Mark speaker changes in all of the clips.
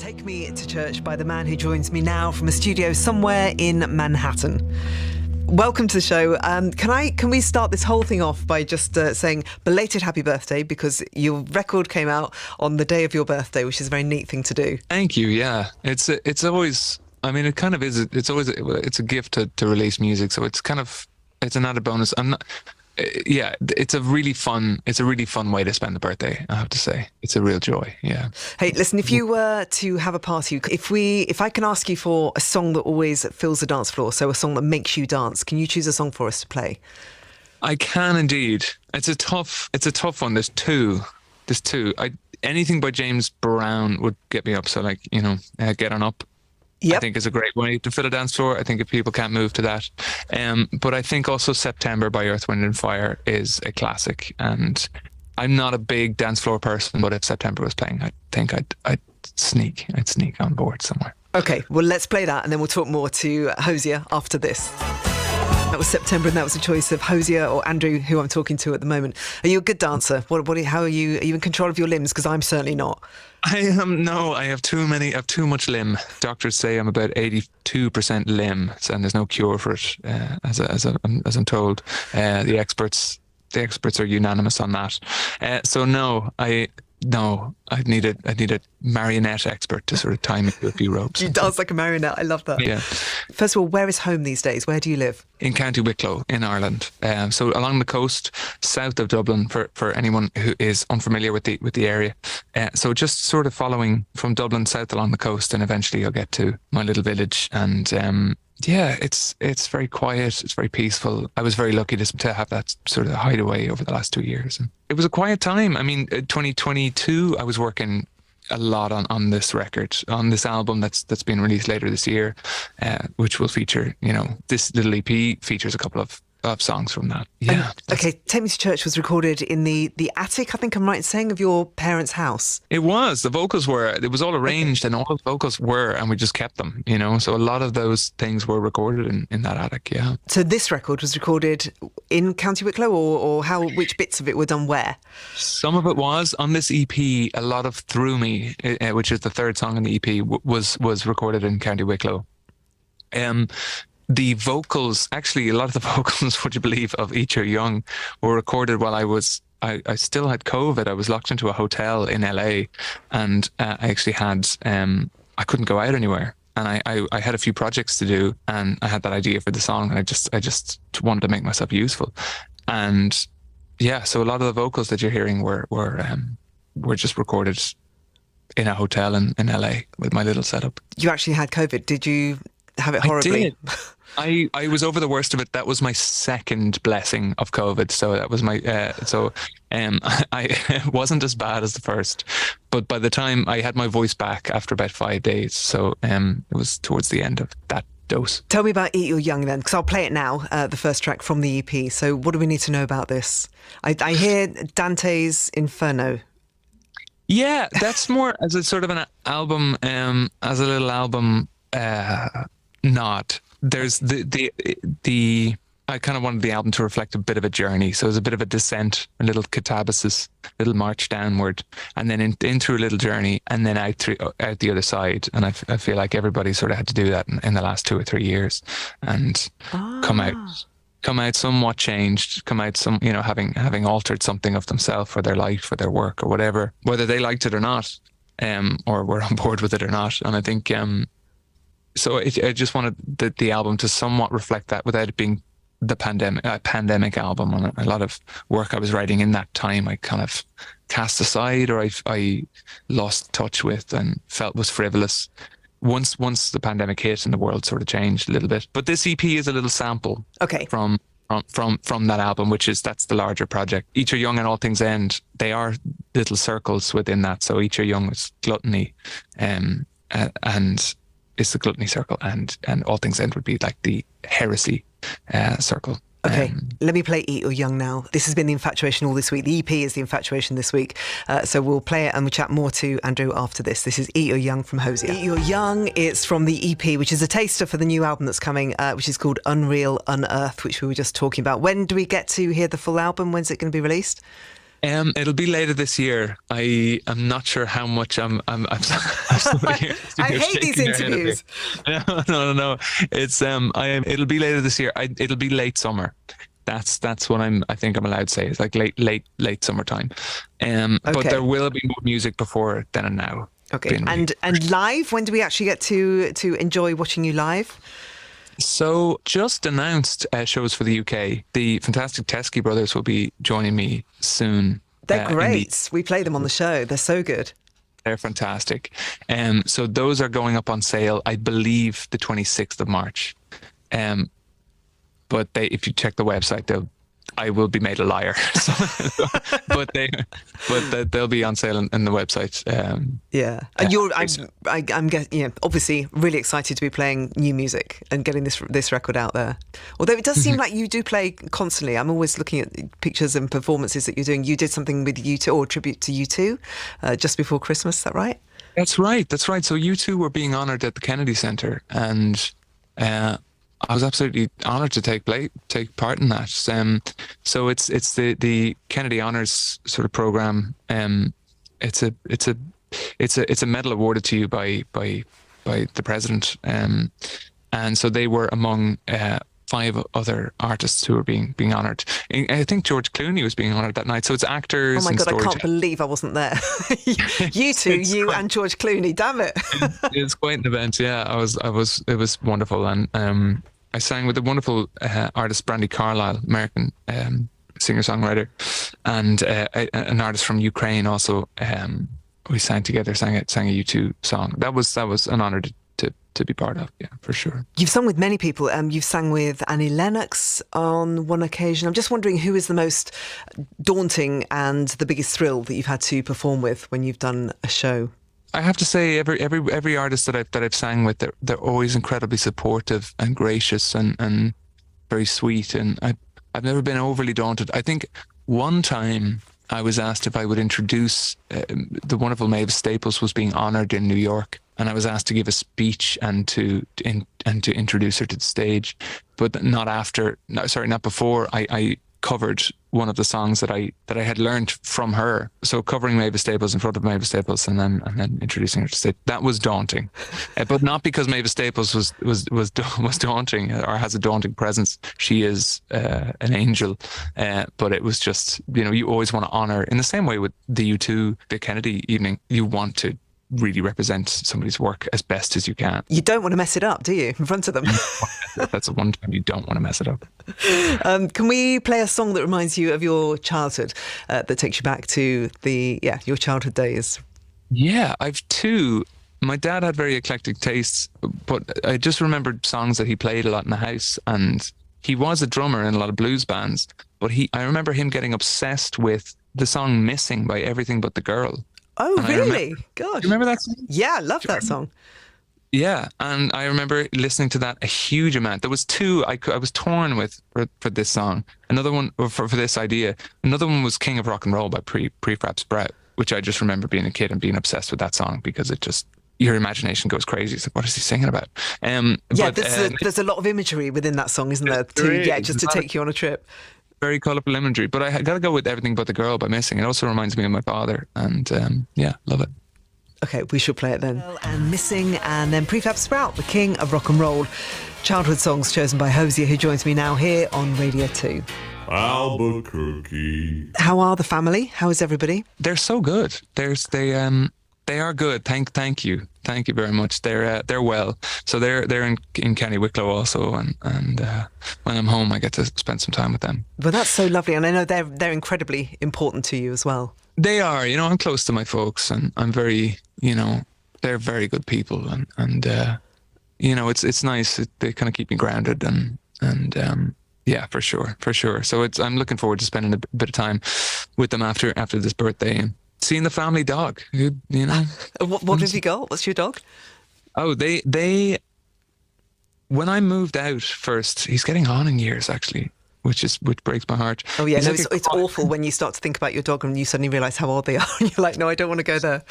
Speaker 1: Take Me to Church by the man who joins me now from a studio somewhere in Manhattan. Welcome to the show. Can we start this whole thing off by just saying belated happy birthday, because your record came out on the day of your birthday, which is a very neat thing to do.
Speaker 2: Thank you. Yeah, it's always. I mean, it kind of is. It's always. It's a gift to release music. So it's an added bonus. I'm not. Yeah, it's a really fun way to spend the birthday, I have to say. It's a real joy, yeah.
Speaker 1: Hey, listen, if you were to have a party, if I can ask you for a song that always fills the dance floor, so a song that makes you dance, can you choose a song for us to play?
Speaker 2: I can indeed. It's a tough one. There's two. Anything by James Brown would get me up. So Get On Up. Yep. I think is a great way to fill a dance floor. I think if people can't move to that. But I think also September by Earth, Wind and Fire is a classic. And I'm not a big dance floor person, but if September was playing, I think I'd sneak on board somewhere.
Speaker 1: Okay, well, let's play that and then we'll talk more to Hozier after this. That was September, and that was a choice of Hozier or Andrew, who I'm talking to at the moment. Are you a good dancer? How are you? Are you in control of your limbs? Because I'm certainly not.
Speaker 2: I am. No, I have too much limb. Doctors say I'm about 82% limb, and there's no cure for it, as I'm told. The experts are unanimous on that. I'd need a marionette expert to sort of tie me to a few ropes.
Speaker 1: You dance like a marionette. I love that.
Speaker 2: Yeah.
Speaker 1: First of all, where is home these days? Where do you live?
Speaker 2: In County Wicklow in Ireland. So along the coast, south of Dublin, for anyone who is unfamiliar with the area. So just sort of following from Dublin south along the coast, and eventually you'll get to my little village. And yeah, it's very quiet. It's very peaceful. I was very lucky to have that sort of hideaway over the last 2 years. And it was a quiet time. I mean, 2022, I was working a lot on this record, on this album that's being released later this year, which will feature, this little EP features a couple of songs from that. Yeah.
Speaker 1: Okay, Take Me to Church was recorded in the attic, I think I'm right in saying, of your parents' house.
Speaker 2: It was. The vocals it was all arranged, and all the vocals were, and we just kept them, So a lot of those things were recorded in that attic, yeah.
Speaker 1: So this record was recorded in County Wicklow, or which bits of it were done where?
Speaker 2: Some of it was. On this EP, a lot of Through Me, which is the third song in the EP, was recorded in County Wicklow. The vocals, actually, a lot of the vocals, would you believe, of Eat Your Young were recorded while I still had COVID. I was locked into a hotel in LA, and I actually had, I couldn't go out anywhere. And I had a few projects to do, and I had that idea for the song, and I just wanted to make myself useful. And yeah, so a lot of the vocals that you're hearing were just recorded in a hotel in LA with my little setup.
Speaker 1: You actually had COVID. Did you have it horribly?
Speaker 2: I did. I was over the worst of it. That was my second blessing of COVID. So that was my, I wasn't as bad as the first, but by the time I had my voice back after about 5 days, so it was towards the end of that dose.
Speaker 1: Tell me about Eat Your Young then, because I'll play it now, the first track from the EP. So what do we need to know about this? I hear Dante's Inferno.
Speaker 2: Yeah, that's more as a sort of an album, as a little album nod. There's I kind of wanted the album to reflect a bit of a journey. So it was a bit of a descent, a little catabasis, a little march downward, and then in through a little journey, and then out the other side. And I feel like everybody sort of had to do that in the last 2 or 3 years, and come out somewhat changed, come out having altered something of themselves or their life or their work or whatever, whether they liked it or not, or were on board with it or not. And I think so I just wanted the album to somewhat reflect that without it being the pandemic album. And a lot of work I was writing in that time I kind of cast aside, or I lost touch with and felt was frivolous once the pandemic hit and the world sort of changed a little bit. But this EP is a little sample from that album, that's the larger project. Eat Your Young and All Things End, they are little circles within that. So Eat Your Young was gluttony, and it's the gluttony circle, and All Things End would be like the heresy circle.
Speaker 1: Okay, let me play Eat Your Young now. This has been The Infatuation all this week. The EP is The Infatuation this week. So we'll play it and we'll chat more to Andrew after this. This is Eat Your Young from Hozier. Eat Your Young, it's from the EP, which is a taster for the new album that's coming, which is called Unreal Unearthed, which we were just talking about. When do we get to hear the full album? When's it going to be released?
Speaker 2: It'll be later this year. I am not sure how much I'm somebody here,
Speaker 1: I
Speaker 2: here
Speaker 1: hate these
Speaker 2: shaking their head at me.
Speaker 1: interviews.
Speaker 2: No. It's it'll be later this year. It'll be late summer. That's what I think I'm allowed to say. It's like late summertime. But
Speaker 1: Okay.
Speaker 2: there will be more music before then and now.
Speaker 1: Okay.
Speaker 2: being released.
Speaker 1: And live, when do we actually get to enjoy watching you live?
Speaker 2: So just announced shows for the UK. The fantastic Teskey brothers will be joining me soon.
Speaker 1: They're great. We play them on the show. They're so good.
Speaker 2: They're fantastic. So those are going up on sale, I believe, the 26th of March. But if you check the website, I will be made a liar. But they'll be on sale in the website.
Speaker 1: Yeah, and I'm guessing, obviously really excited to be playing new music and getting this record out there. Although it does seem like you do play constantly. I'm always looking at pictures and performances that you're doing. You did something with U2 or a tribute to U2 just before Christmas. Is that right?
Speaker 2: That's right. So U2 were being honoured at the Kennedy Centre, and I was absolutely honoured to take part in that. So it's the Kennedy Honours sort of program. It's a medal awarded to you by the president. And so they were among 5 other artists who were being honoured. I think George Clooney was being honoured that night. So it's actors.
Speaker 1: Oh my God, I can't believe I wasn't there. You and George Clooney, damn it.
Speaker 2: It's quite an event. Yeah, it was wonderful. And I sang with the wonderful artist Brandy Carlisle, American singer-songwriter, and an artist from Ukraine also. We sang together, sang a U2 song. That was an honour to be part of, yeah, for sure.
Speaker 1: You've sung with many people. You've sang with Annie Lennox on one occasion. I'm just wondering who is the most daunting and the biggest thrill that you've had to perform with when you've done a show?
Speaker 2: I have to say, every artist that I've sang with, they're always incredibly supportive and gracious and very sweet. And I've never been overly daunted. I think one time I was asked if I would introduce the wonderful Mavis Staples was being honoured in New York, and I was asked to give a speech and to introduce her to the stage, but not before. I covered one of the songs that I had learned from her. So covering Mavis Staples in front of Mavis Staples and then introducing her to stage, that was daunting, but not because Mavis Staples was daunting or has a daunting presence. She is an angel, but it was just, you always want to honor, in the same way with the U2, the Kennedy evening, you want to really represent somebody's work as best as you can.
Speaker 1: You don't want to mess it up, do you, in front of them?
Speaker 2: That's the one time you don't want to mess it up.
Speaker 1: Can we play a song that reminds you of your childhood, that takes you back to your childhood days?
Speaker 2: Yeah, I've 2. My dad had very eclectic tastes, but I just remembered songs that he played a lot in the house, and he was a drummer in a lot of blues bands, but I remember him getting obsessed with the song Missing by Everything But the Girl.
Speaker 1: Oh,
Speaker 2: and
Speaker 1: really? Gosh.
Speaker 2: You remember that song?
Speaker 1: Yeah, I love that song.
Speaker 2: Yeah, and I remember listening to that a huge amount. There was 2 I was torn with for this song. Another one for this idea. Another one was King of Rock and Roll by Prefab Sprout, which I just remember being a kid and being obsessed with that song because it just, your imagination goes crazy. It's like, what is he singing about?
Speaker 1: There's a lot of imagery within that song, isn't there? Just to take you on a trip.
Speaker 2: Very colourful imagery, but I got to go with Everything But the Girl by Missing. It also reminds me of my father, and love it. Okay, we should play it then.
Speaker 1: And Missing, and then Prefab Sprout, the king of rock and roll. Childhood songs chosen by Hozier, who joins me now here on Radio 2.
Speaker 3: Albuquerque.
Speaker 1: How are the family? How is everybody?
Speaker 2: They're so good. They are good. Thank you very much. They're well. So they're in County Wicklow also, and when I'm home, I get to spend some time with them.
Speaker 1: Well, that's so lovely, and I know they're incredibly important to you as well.
Speaker 2: They are. I'm close to my folks, and I'm very, they're very good people, and it's nice. They kind of keep me grounded, and yeah, for sure. So I'm looking forward to spending a bit of time with them after this birthday and seeing the family dog.
Speaker 1: What have you got? What's your dog?
Speaker 2: Oh, they. When I moved out first, he's getting on in years actually, which breaks my heart.
Speaker 1: Oh yeah, it's awful when you start to think about your dog and you suddenly realise how old they are, and you're like, no, I don't want to go there.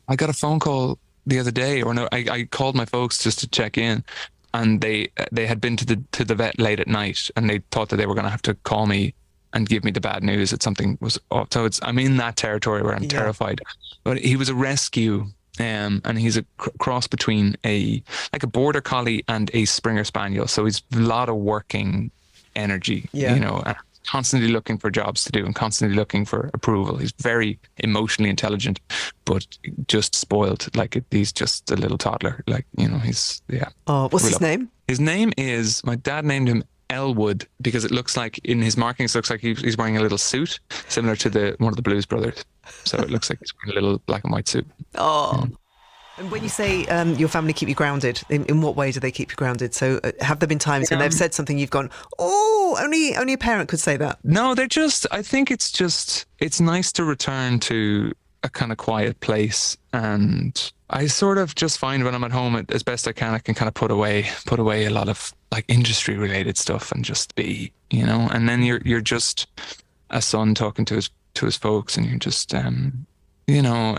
Speaker 2: I got a phone call the other day, or no, I called my folks just to check in, and they had been to the vet late at night, and they thought that they were going to have to call me and give me the bad news that something was off. So I'm in that territory where I'm terrified. But he was a rescue, and he's a cross between a border collie and a Springer Spaniel. So he's a lot of working energy, you know, and constantly looking for jobs to do and constantly looking for approval. He's very emotionally intelligent, but just spoiled. Like he's just a little toddler. Like, you know, he's,
Speaker 1: Oh, what's his name?
Speaker 2: His name is, my dad named him Elwood because it looks like in his markings, it looks like he's wearing a little suit similar to one of the Blues Brothers. So it looks like he's wearing a little black and white suit.
Speaker 1: Oh. And when you say your family keep you grounded, in what way do they keep you grounded? So have there been times when they've said something you've gone, oh, only a parent could say that?
Speaker 2: No, I think it's nice to return to a kind of quiet place. And I sort of just find when I'm at home, as best I can kind of put away a lot of like industry related stuff and just be, you know, and then you're just a son talking to his folks, and you're just, you know,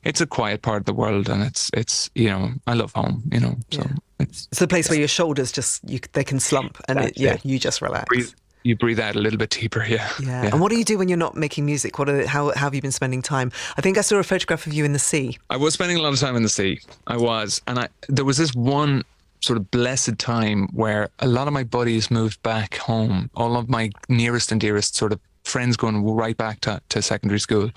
Speaker 2: it's a quiet part of the world, and it's you know, I love home, you know, so it's
Speaker 1: the place where your shoulders they can slump, and you just relax.
Speaker 2: You breathe out a little bit deeper, yeah.
Speaker 1: And what do you do when you're not making music? How have you been spending time? I think I saw a photograph of you in the sea.
Speaker 2: I was spending a lot of time in the sea. I was, and there was this one sort of blessed time where a lot of my buddies moved back home. All of my nearest and dearest sort of friends going right back to secondary school.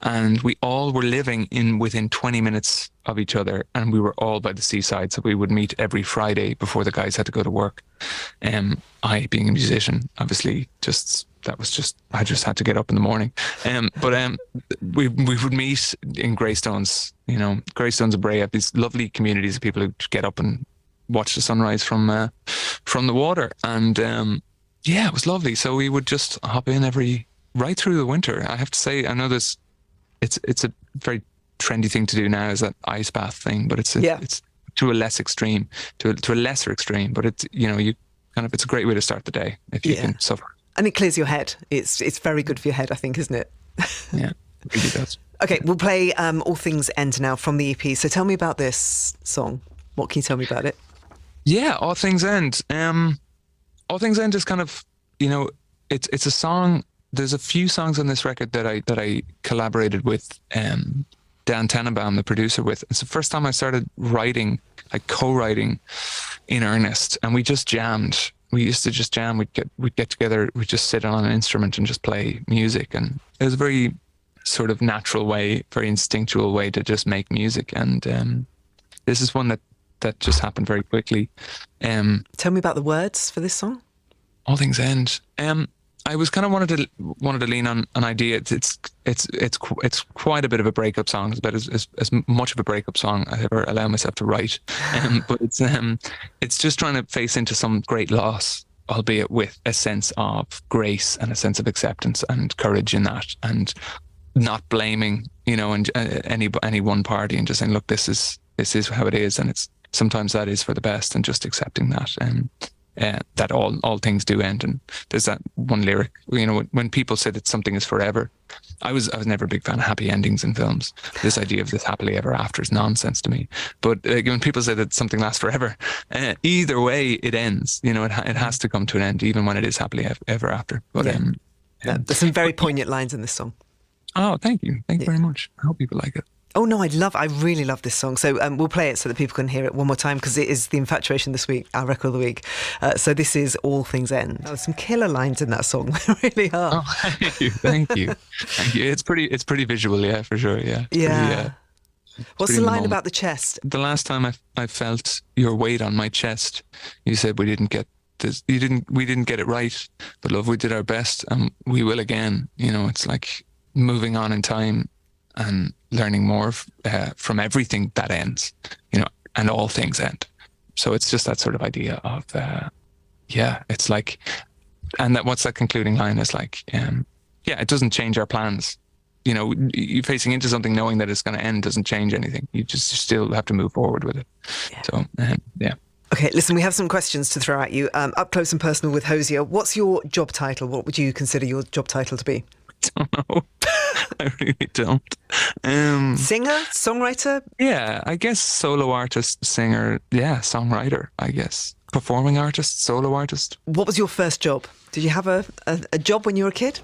Speaker 2: And we all were living within 20 minutes of each other, and we were all by the seaside. So we would meet every Friday before the guys had to go to work. I, being a musician, obviously, I just had to get up in the morning. But we would meet in Greystones, you know, Greystones of Bray, these lovely communities of people who get up and watch the sunrise from the water. And it was lovely. So we would just hop in right through the winter. I have to say, I know this. It's a very trendy thing to do now, is that ice bath thing, but it's to a lesser extreme. But it's, you know, it's a great way to start the day if you can suffer.
Speaker 1: And it clears your head. It's very good for your head, I think, isn't it?
Speaker 2: Yeah, it really does.
Speaker 1: Okay, we'll play All Things End now from the EP. So tell me about this song. What can you tell me about it?
Speaker 2: Yeah, All Things End. All Things End is kind of, you know, it's a song. There's a few songs on this record that I collaborated with Dan Tenenbaum, the producer, with. It's the first time I started writing, like co-writing in earnest, and we just jammed. We used to just jam. We'd get together. We'd just sit on an instrument and just play music, and it was a very sort of natural way, very instinctual way to just make music. And this is one that just happened very quickly.
Speaker 1: Tell me about the words for this song.
Speaker 2: All Things End. I was kind of wanted to lean on an idea. It's quite a bit of a breakup song. It's about as much of a breakup song I ever allow myself to write. But it's just trying to face into some great loss, albeit with a sense of grace and a sense of acceptance and courage in that, and not blaming, you know, and any one party, and just saying, look, this is how it is, and it's sometimes that is for the best, and just accepting that. That all things do end. And there's that one lyric, you know, when people say that something is forever, I was never a big fan of happy endings in films. This idea of this happily ever after is nonsense to me. But when people say that something lasts forever, either way it ends. You know, it has to come to an end, even when it is happily ever after. But
Speaker 1: there's some very poignant lines in this song.
Speaker 2: Oh, thank you very much. I hope people like it.
Speaker 1: Oh no, I really love this song. So we'll play it so that people can hear it one more time, because it is The Infatuation this week, our record of the week. So this is All Things End. There's some killer lines in that song. There really are.
Speaker 2: Oh, thank you. It's pretty visual, yeah, for sure, yeah.
Speaker 1: Yeah. What's the line about the chest?
Speaker 2: The last time I felt your weight on my chest, you said we didn't get this. We didn't get it right, but love, we did our best, and we will again. You know, it's like moving on in time and learning more from everything that ends, you know, and all things end. So it's just that sort of idea of, it's like, and what's that concluding line is like, it doesn't change our plans. You know, you facing into something knowing that it's going to end doesn't change anything. You still have to move forward with it. Yeah. So,
Speaker 1: Okay, listen, we have some questions to throw at you. Up close and personal with Hozier. What's your job title? What would you consider your job title to be?
Speaker 2: don't know. I really don't.
Speaker 1: Singer, songwriter?
Speaker 2: Yeah, I guess solo artist, singer, yeah, songwriter, I guess. Performing artist, solo artist.
Speaker 1: What was your first job? Did you have a job when you were a kid?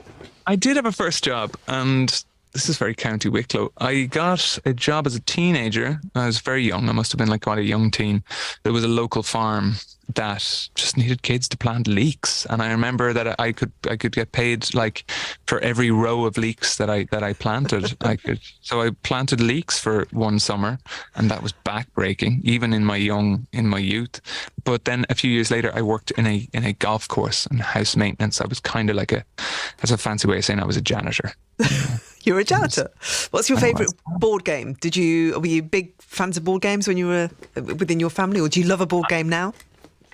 Speaker 2: I did have a first job, and this is very County Wicklow. I got a job as a teenager. I was very young. I must have been like quite a young teen. There was a local farm that just needed kids to plant leeks, and I remember that I could get paid like for every row of leeks that I planted. So I planted leeks for one summer, and that was backbreaking, even in my youth. But then a few years later, I worked in a golf course and house maintenance. I was kind of like that's a fancy way of saying I was a janitor.
Speaker 1: You're a janitor. What's your favourite board game? Were you big fans of board games when you were within your family, or do you love a board game now?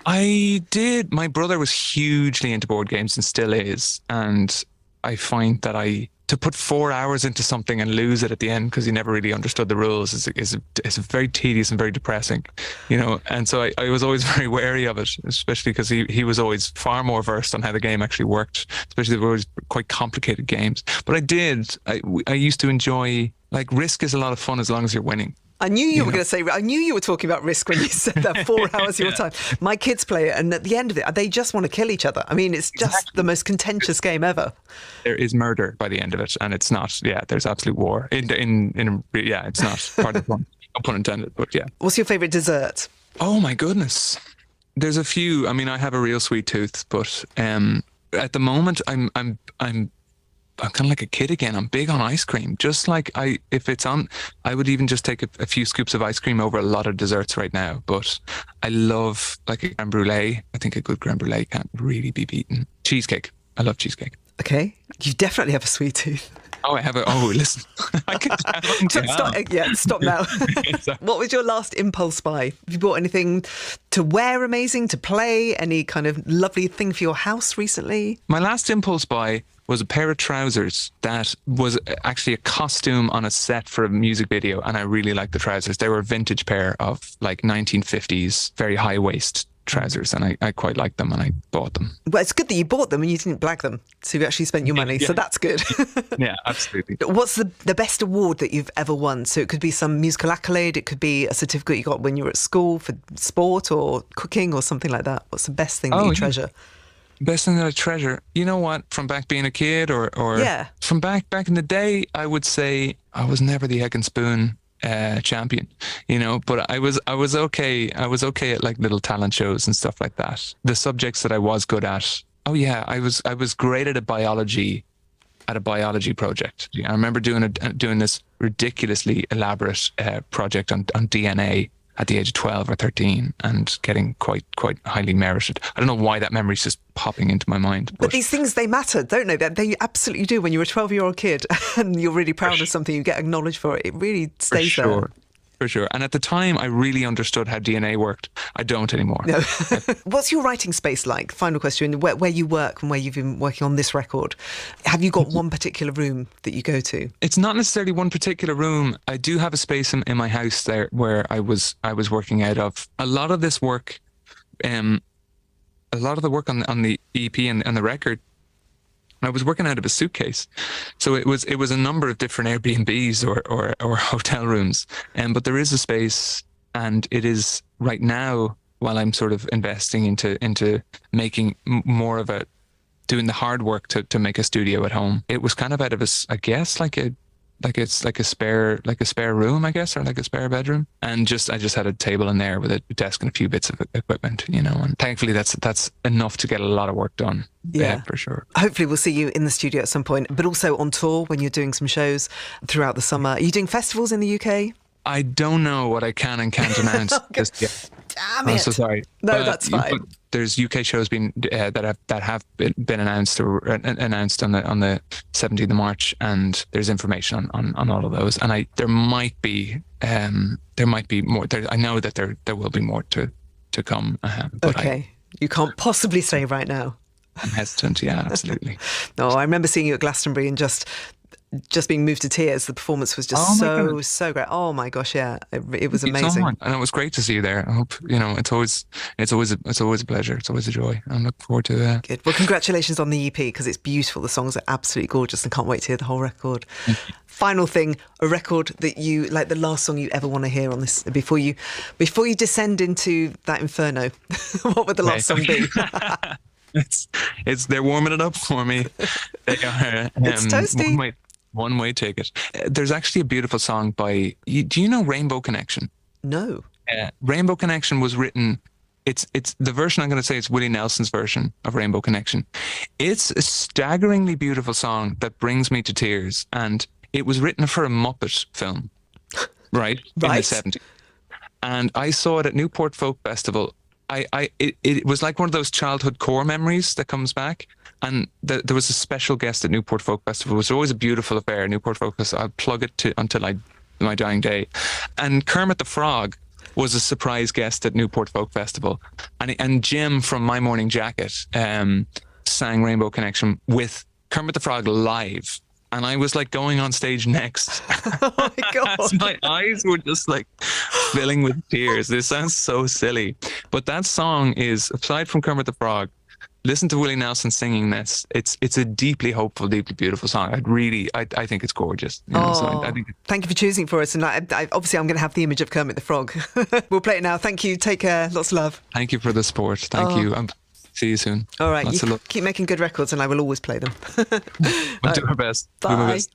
Speaker 2: I did. My brother was hugely into board games and still is. And I find that to put 4 hours into something and lose it at the end because he never really understood the rules is very tedious and very depressing, you know. And so I was always very wary of it, especially because he was always far more versed on how the game actually worked, especially the always quite complicated games. But I used to enjoy, like, Risk is a lot of fun as long as you're winning.
Speaker 1: I knew you were going to say, I knew you were talking about Risk when you said that 4 hours of your time. My kids play it, and at the end of it, they just want to kill each other. I mean, it's just the most contentious game ever.
Speaker 2: There is murder by the end of it, and it's not, there's absolute war. It's not part of the fun. No pun intended, but yeah.
Speaker 1: What's your favourite dessert?
Speaker 2: Oh my goodness. There's a few. I mean, I have a real sweet tooth, but at the moment, I'm kind of like a kid again. I'm big on ice cream. Just like if it's on, I would even just take a few scoops of ice cream over a lot of desserts right now. But I love like a creme brulee. I think a good creme brulee can't really be beaten. Cheesecake. I love cheesecake.
Speaker 1: Okay. You definitely have a sweet tooth.
Speaker 2: Oh, I have listen. I can
Speaker 1: Stop now. What was your last impulse buy? Have you bought anything to wear amazing, to play? Any kind of lovely thing for your house recently?
Speaker 2: My last impulse buy was a pair of trousers that was actually a costume on a set for a music video, and I really liked the trousers. They were a vintage pair of like 1950s, very high waist trousers, and I quite liked them, and I bought them.
Speaker 1: Well, it's good that you bought them and you didn't blag them, so you actually spent your money, so that's good.
Speaker 2: Yeah, absolutely.
Speaker 1: What's the best award that you've ever won? So it could be some musical accolade, it could be a certificate you got when you were at school for sport or cooking or something like that. What's the best thing that you treasure?
Speaker 2: Best thing that I treasure, you know what? From back being a kid, or from back in the day, I would say I was never the egg and spoon champion, you know. But I was okay. I was okay at like little talent shows and stuff like that. The subjects that I was good at. Oh yeah, I was great at a biology project. I remember doing this ridiculously elaborate project on DNA at the age of 12 or 13 and getting quite highly merited. I don't know why that memory's just popping into my mind.
Speaker 1: But these things, they matter, don't they? They absolutely do. When you're a 12-year-old kid and you're really proud of something, you get acknowledged for it. It really stays there.
Speaker 2: For sure. And at the time, I really understood how DNA worked. I don't anymore.
Speaker 1: No. What's your writing space like? Final question. Where you work and where you've been working on this record, have you got one particular room that you go to? It's
Speaker 2: not necessarily one particular room. I do have a space in my house there where I was working out of. A lot of this work, a lot of the work on the EP and the record, I was working out of a suitcase, so it was a number of different Airbnbs or hotel rooms. But there is a space, and it is right now, while I'm sort of investing into making more of doing the hard work to make a studio at home. It was kind of out of I guess like a spare room, I guess, or like a spare bedroom, and I just had a table in there with a desk and a few bits of equipment, you know. And thankfully, that's enough to get a lot of work done. Yeah, for sure.
Speaker 1: Hopefully, we'll see you in the studio at some point, but also on tour when you're doing some shows throughout the summer. Are you doing festivals in the UK?
Speaker 2: I don't know what I can and can't announce just yet.
Speaker 1: Damn it!
Speaker 2: I'm so sorry.
Speaker 1: No, that's fine.
Speaker 2: There's UK shows that have been announced on the 17th of March, and there's information on all of those. And there might be more. I know that there will be more to come.
Speaker 1: Okay, you can't possibly say right now.
Speaker 2: I'm hesitant. Yeah, absolutely.
Speaker 1: No, I remember seeing you at Glastonbury and just just being moved to tears. The performance was just so great. Oh my gosh, yeah, it was
Speaker 2: Thank you so
Speaker 1: amazing.
Speaker 2: much. And it was great to see you there. I hope it's always a pleasure. It's always a joy. I'm looking forward to that.
Speaker 1: Good. Well, congratulations on the EP because it's beautiful. The songs are absolutely gorgeous and can't wait to hear the whole record. Final thing, a record that you like, the last song you ever want to hear on this before you descend into that inferno. What would the last song be?
Speaker 2: It's they're warming it up for me. They are,
Speaker 1: It's toasty.
Speaker 2: One way ticket. There's actually a beautiful song by. Do you know Rainbow Connection?
Speaker 1: No.
Speaker 2: Rainbow Connection was written. It's the version I'm going to say. It's Willie Nelson's version of Rainbow Connection. It's a staggeringly beautiful song that brings me to tears, and it was written for a Muppet film, right? In the 70s. And I saw it at Newport Folk Festival. It was like one of those childhood core memories that comes back. And there was a special guest at Newport Folk Festival. It was always a beautiful affair. Newport Folk Festival. I'll plug it until my dying day. And Kermit the Frog was a surprise guest at Newport Folk Festival, and Jim from My Morning Jacket sang Rainbow Connection with Kermit the Frog live. And I was like going on stage next.
Speaker 1: Oh my God.
Speaker 2: My eyes were just like filling with tears. This sounds so silly. But that song is, aside from Kermit the Frog, listen to Willie Nelson singing this. It's a deeply hopeful, deeply beautiful song. I think it's gorgeous. So I think
Speaker 1: thank you for choosing for us. And obviously I'm going to have the image of Kermit the Frog. We'll play it now. Thank you. Take care. Lots of love.
Speaker 2: Thank you for the support. Thank you. See you soon.
Speaker 1: All right. You keep making good records and I will always play them.
Speaker 2: We'll do our best.
Speaker 1: Bye.
Speaker 2: Do my best.